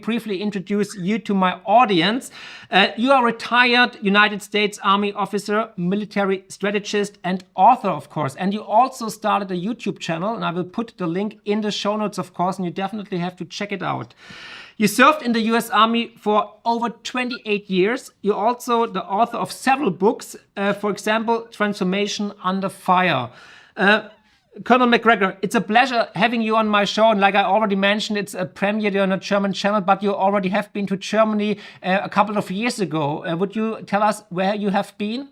briefly introduce you to my audience. You are a retired United States Army officer, military strategist, and author, of course. And you also started a YouTube channel, and I will put the link in the show notes, of course, and you definitely have to check it out. You served in the US Army for over 28 years. You're also the author of several books, for example, Transformation Under Fire. Colonel Macgregor, it's a pleasure having you on my show. And like I already mentioned, it's a premiere on a German channel, but you already have been to Germany a couple of years ago. Would you tell us where you have been?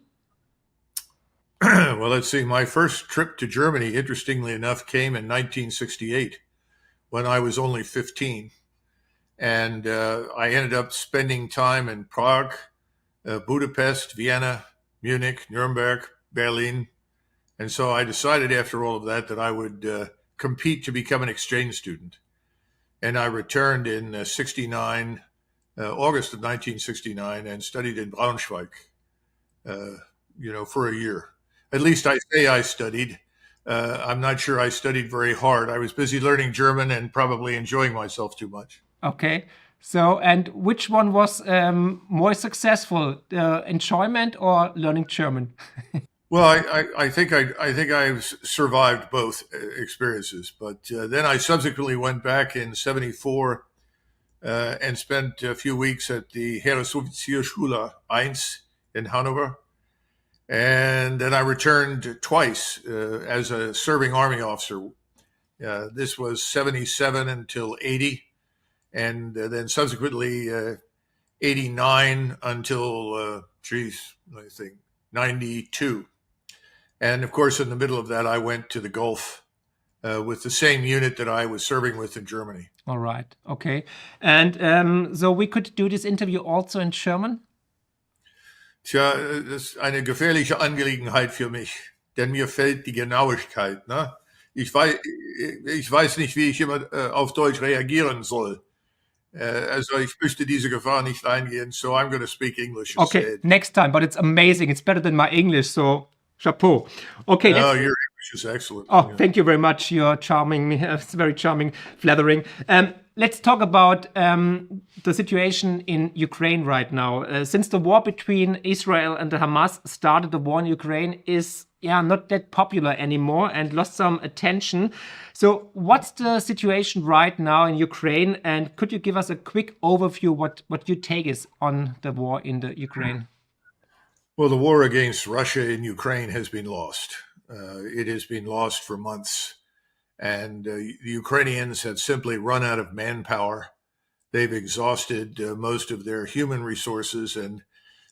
Well, let's see. My first trip to Germany, interestingly enough, came in 1968 when I was only 15. And I ended up spending time in Prague, Budapest, Vienna, Munich, Nuremberg, Berlin. And so I decided after all of that I would compete to become an exchange student. And I returned in 69, August of 1969, and studied in Braunschweig, for a year. At least I say I studied. I'm not sure I studied very hard. I was busy learning German and probably enjoying myself too much. Okay. So, and which one was more successful, enjoyment or learning German? Well, I think I've survived both experiences, but then I subsequently went back in '74 and spent a few weeks at the Heeresoffizierschule I in Hanover, and then I returned twice as a serving Army officer. This was '77 until '80. And then subsequently 89 until, I think 92. And of course, in the middle of that, I went to the Gulf with the same unit that I was serving with in Germany. All right. Okay. And so we could do this interview also in German? Tja, das ist eine gefährliche Angelegenheit für mich, denn mir fehlt die Genauigkeit. Ne? Ich weiß nicht, wie ich immer auf Deutsch reagieren soll. Also ich möchte diese Gefahr nicht eingehen, so I'm going to speak English instead. Okay, next time, but it's amazing. It's better than my English, so chapeau. Okay. No, your English is excellent. Oh, yeah. Thank you very much. You're charming. It's very charming, flattering. Let's talk about the situation in Ukraine right now. Since the war between Israel and the Hamas started, the war in Ukraine is not that popular anymore and lost some attention. So what's the situation right now in Ukraine? And could you give us a quick overview what your take is on the war in the Ukraine? Well, the war against Russia in Ukraine has been lost. It has been lost for months. And the Ukrainians have simply run out of manpower. They've exhausted most of their human resources, and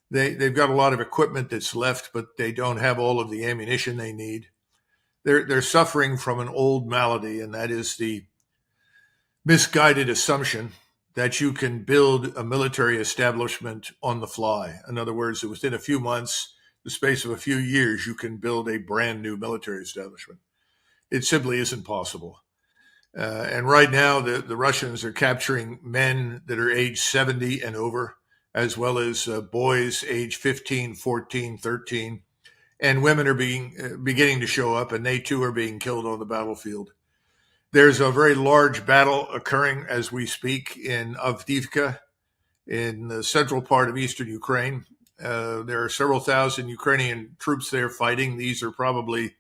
they've got a lot of equipment that's left, but they don't have all of the ammunition they need. They're suffering from an old malady, and that is the misguided assumption that you can build a military establishment on the fly. In other words, that within a few months, the space of a few years, you can build a brand new military establishment. It simply isn't possible. And right now, the Russians are capturing men that are age 70 and over, as well as boys age 15, 14, 13. And women are beginning to show up, and they too are being killed on the battlefield. There's a very large battle occurring as we speak in Avdiivka, in the central part of eastern Ukraine. There are several thousand Ukrainian troops there fighting. These are probably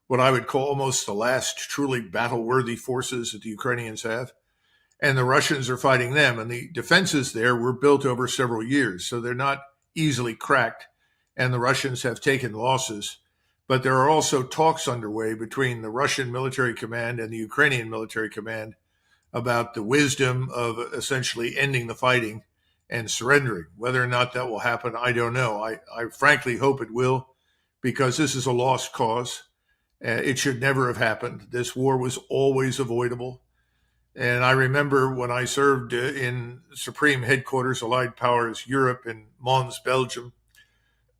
what I would call almost the last truly battle-worthy forces that the Ukrainians have. And the Russians are fighting them. And the defenses there were built over several years, so they're not easily cracked. And the Russians have taken losses. But there are also talks underway between the Russian military command and the Ukrainian military command about the wisdom of essentially ending the fighting and surrendering. Whether or not that will happen, I don't know. I frankly hope it will, because this is a lost cause. It should never have happened. This war was always avoidable. And I remember when I served in Supreme Headquarters Allied Powers Europe in Mons, Belgium,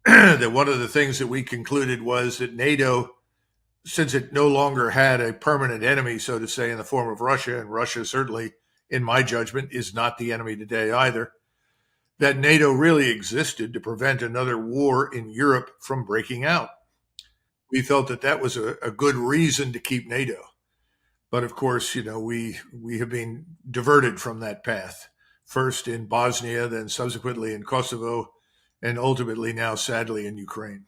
that one of the things that we concluded was that NATO, since it no longer had a permanent enemy, so to say, in the form of Russia, and Russia certainly, in my judgment, is not the enemy today either, that NATO really existed to prevent another war in Europe from breaking out. We felt that that was a good reason to keep NATO. But of course, we have been diverted from that path. first in Bosnia, then subsequently in Kosovo, and ultimately now, sadly, in Ukraine.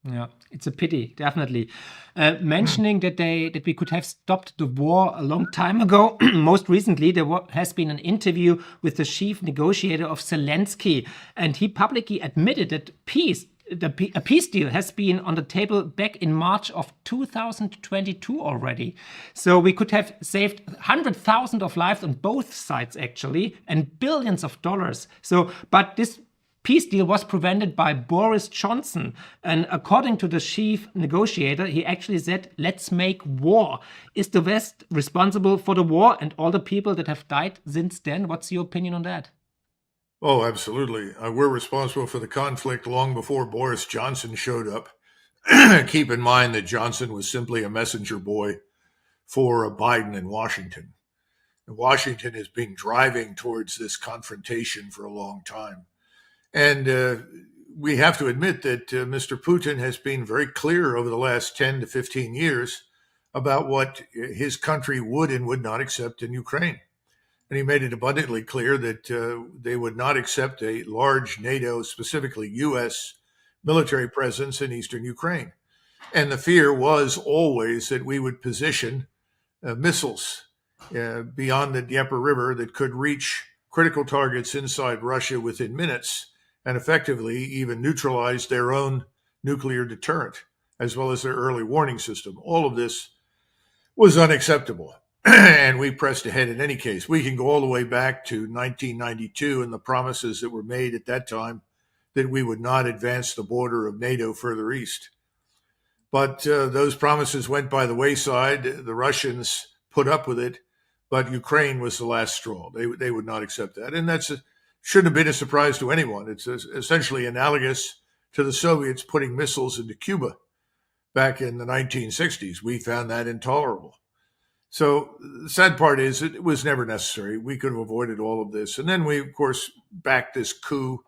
Yeah, it's a pity, definitely. Mentioning that we could have stopped the war a long time ago. Most recently, there has been an interview with the chief negotiator of Zelensky, and he publicly admitted that a peace deal has been on the table back in March of 2022 already. So we could have saved 100,000 of lives on both sides, actually, and billions of dollars. So, but this peace deal was prevented by Boris Johnson. And according to the chief negotiator, he actually said, let's make war. Is the West responsible for the war and all the people that have died since then? What's your opinion on that? Oh, absolutely. We're responsible for the conflict long before Boris Johnson showed up. Keep in mind that Johnson was simply a messenger boy for Biden in Washington. And Washington has been driving towards this confrontation for a long time. And we have to admit that Mr. Putin has been very clear over the last 10 to 15 years about what his country would and would not accept in Ukraine. And he made it abundantly clear that they would not accept a large NATO, specifically U.S. military presence in eastern Ukraine. And the fear was always that we would position missiles beyond the Dnieper River that could reach critical targets inside Russia within minutes and effectively even neutralize their own nuclear deterrent, as well as their early warning system. All of this was unacceptable. And we pressed ahead in any case. We can go all the way back to 1992 and the promises that were made at that time that we would not advance the border of NATO further east. But those promises went by the wayside. The Russians put up with it, but Ukraine was the last straw. They would not accept that. And shouldn't have been a surprise to anyone. It's essentially analogous to the Soviets putting missiles into Cuba back in the 1960s. We found that intolerable. So the sad part is it was never necessary. We could have avoided all of this. And then we, of course, backed this coup,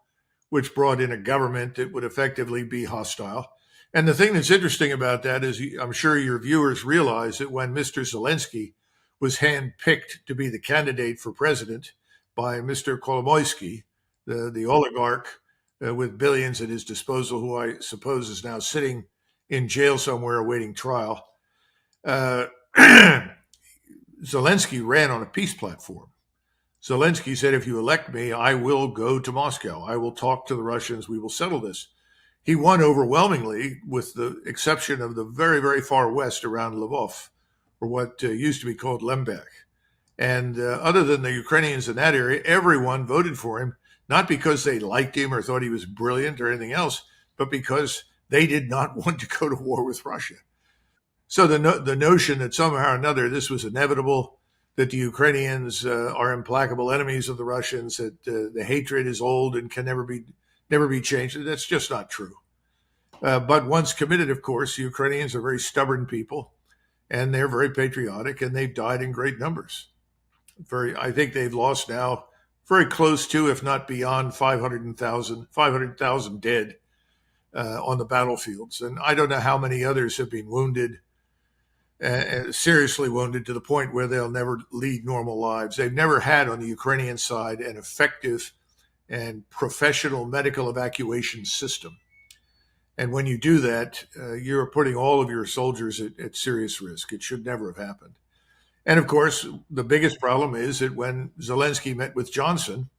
which brought in a government that would effectively be hostile. And the thing that's interesting about that is I'm sure your viewers realize that when Mr. Zelensky was handpicked to be the candidate for president by Mr. Kolomoisky, the oligarch with billions at his disposal, who I suppose is now sitting in jail somewhere awaiting trial, Zelensky ran on a peace platform. Zelensky said, if you elect me, I will go to Moscow. I will talk to the Russians. We will settle this. He won overwhelmingly, with the exception of the very, very far west around Lvov, or what used to be called Lemberg. And other than the Ukrainians in that area, everyone voted for him, not because they liked him or thought he was brilliant or anything else, but because they did not want to go to war with Russia. So the notion that somehow or another this was inevitable, that the Ukrainians are implacable enemies of the Russians, that the hatred is old and can never be changed, that's just not true. But once committed, of course, the Ukrainians are very stubborn people, and they're very patriotic, and they've died in great numbers. I think they've lost now very close to, if not beyond, 500,000 dead on the battlefields. And I don't know how many others have been wounded, seriously wounded, to the point where they'll never lead normal lives. They've never had on the Ukrainian side an effective and professional medical evacuation system. And when you do that, you're putting all of your soldiers at serious risk. It should never have happened. And of course, the biggest problem is that when Zelensky met with Johnson,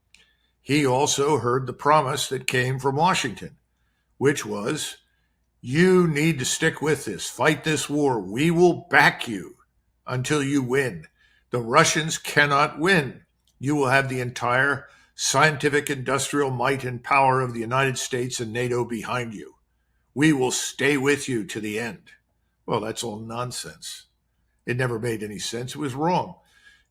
he also heard the promise that came from Washington, which was, you need to stick with this, fight this war. We will back you until you win. The Russians cannot win. You will have the entire scientific, industrial might and power of the United States and NATO behind you. We will stay with you to the end. Well, that's all nonsense. It never made any sense. It was wrong.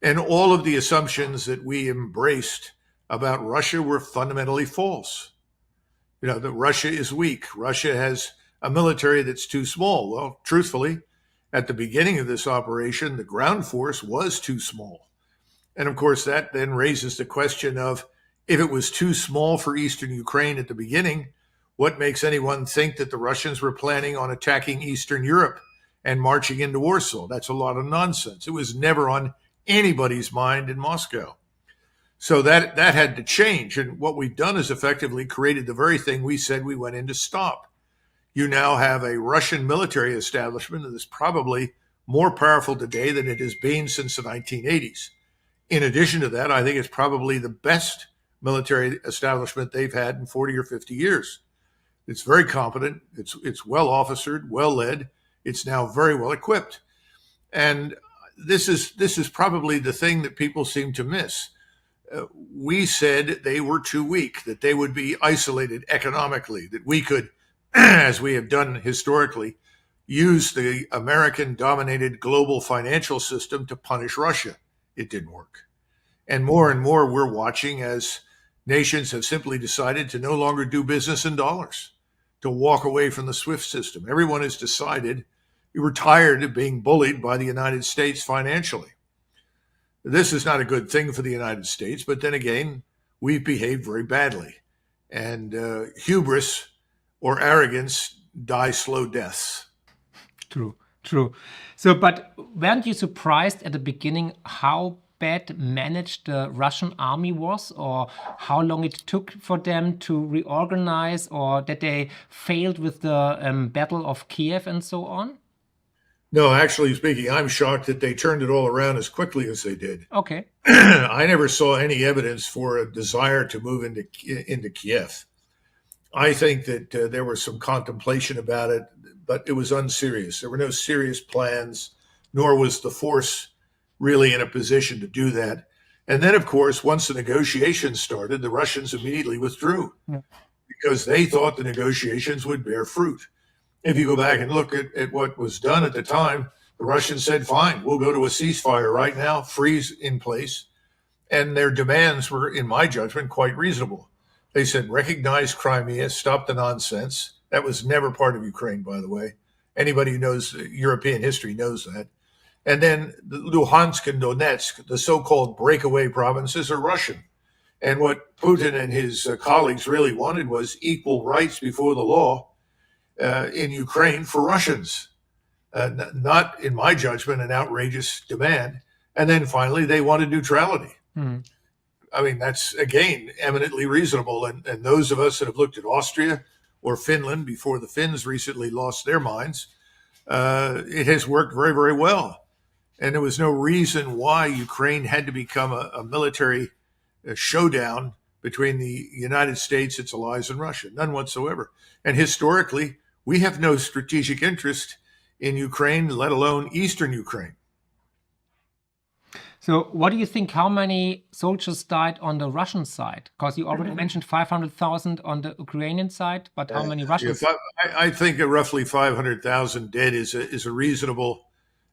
And all of the assumptions that we embraced about Russia were fundamentally false. You know, that Russia is weak. Russia has a military that's too small. Well, truthfully, at the beginning of this operation, the ground force was too small. And of course, that then raises the question of, if it was too small for eastern Ukraine at the beginning, what makes anyone think that the Russians were planning on attacking Eastern Europe and marching into Warsaw? That's a lot of nonsense. It was never on anybody's mind in Moscow. So that had to change. And what we've done is effectively created the very thing we said we went in to stop. You now have a Russian military establishment that is probably more powerful today than it has been since the 1980s. In addition to that, I think it's probably the best military establishment they've had in 40 or 50 years. It's very competent. It's well officered, well led. It's now very well equipped. And this is probably the thing that people seem to miss. We said they were too weak, that they would be isolated economically, that we could, as we have done historically, use the American-dominated global financial system to punish Russia. It didn't work. And more we're watching as nations have simply decided to no longer do business in dollars, to walk away from the SWIFT system. Everyone has decided we're tired of being bullied by the United States financially. This is not a good thing for the United States, but then again, we've behaved very badly. And hubris or arrogance die slow deaths. True, true. So, but weren't you surprised at the beginning how bad managed the Russian army was, or how long it took for them to reorganize, or that they failed with the Battle of Kiev and so on? No, actually speaking, I'm shocked that they turned it all around as quickly as they did. Okay. I never saw any evidence for a desire to move into Kiev. I think that there was some contemplation about it, but it was unserious. There were no serious plans, nor was the force really in a position to do that. And then, of course, once the negotiations started, the Russians immediately withdrew because they thought the negotiations would bear fruit. If you go back and look at what was done at the time, the Russians said, fine, we'll go to a ceasefire right now, freeze in place. And their demands were, in my judgment, quite reasonable. They said, recognize Crimea, stop the nonsense. That was never part of Ukraine, by the way. Anybody who knows European history knows that. And then Luhansk and Donetsk, the so-called breakaway provinces, are Russian. And what Putin and his colleagues really wanted was equal rights before the law in Ukraine for Russians. Not, in my judgment, an outrageous demand. And then finally, they wanted neutrality. I mean, that's, again, eminently reasonable. And those of us that have looked at Austria or Finland before the Finns recently lost their minds, it has worked very, very well. And there was no reason why Ukraine had to become a military showdown between the United States, its allies, and Russia. None whatsoever. And historically, we have no strategic interest in Ukraine, let alone Eastern Ukraine. So what do you think, how many soldiers died on the Russian side? Because you already mentioned 500,000 on the Ukrainian side, but how many Russians? I think roughly 500,000 dead is a reasonable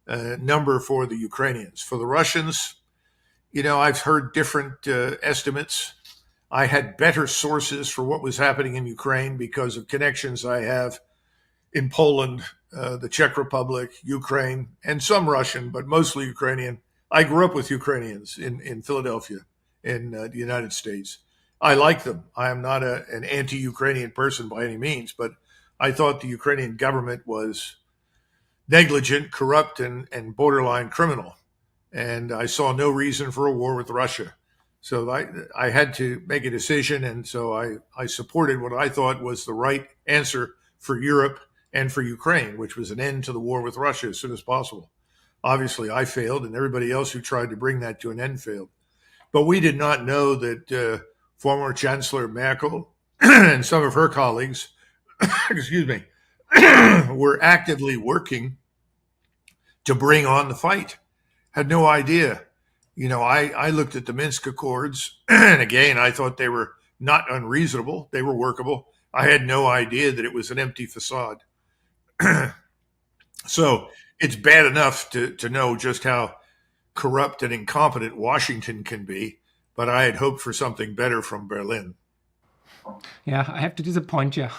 number for the Ukrainians. For the Russians, you know, I've heard different estimates. I had better sources for what was happening in Ukraine because of connections I have in Poland, the Czech Republic, Ukraine, and some Russian, but mostly Ukrainian. I grew up with Ukrainians in Philadelphia, in the United States. I like them. I am not an anti-Ukrainian person by any means, but I thought the Ukrainian government was negligent, corrupt, and borderline criminal. And I saw no reason for a war with Russia. So I had to make a decision, and so I supported what I thought was the right answer for Europe and for Ukraine, which was an end to the war with Russia as soon as possible. Obviously, I failed, and everybody else who tried to bring that to an end failed. But we did not know that former Chancellor Merkel and some of her colleagues, excuse me, were actively working to bring on the fight. Had no idea. You know, I looked at the Minsk Accords, and again, I thought they were not unreasonable. They were workable. I had no idea that it was an empty facade. So it's bad enough to know just how corrupt and incompetent Washington can be, but I had hoped for something better from Berlin. Yeah, I have to disappoint you.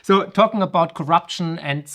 So talking about corruption and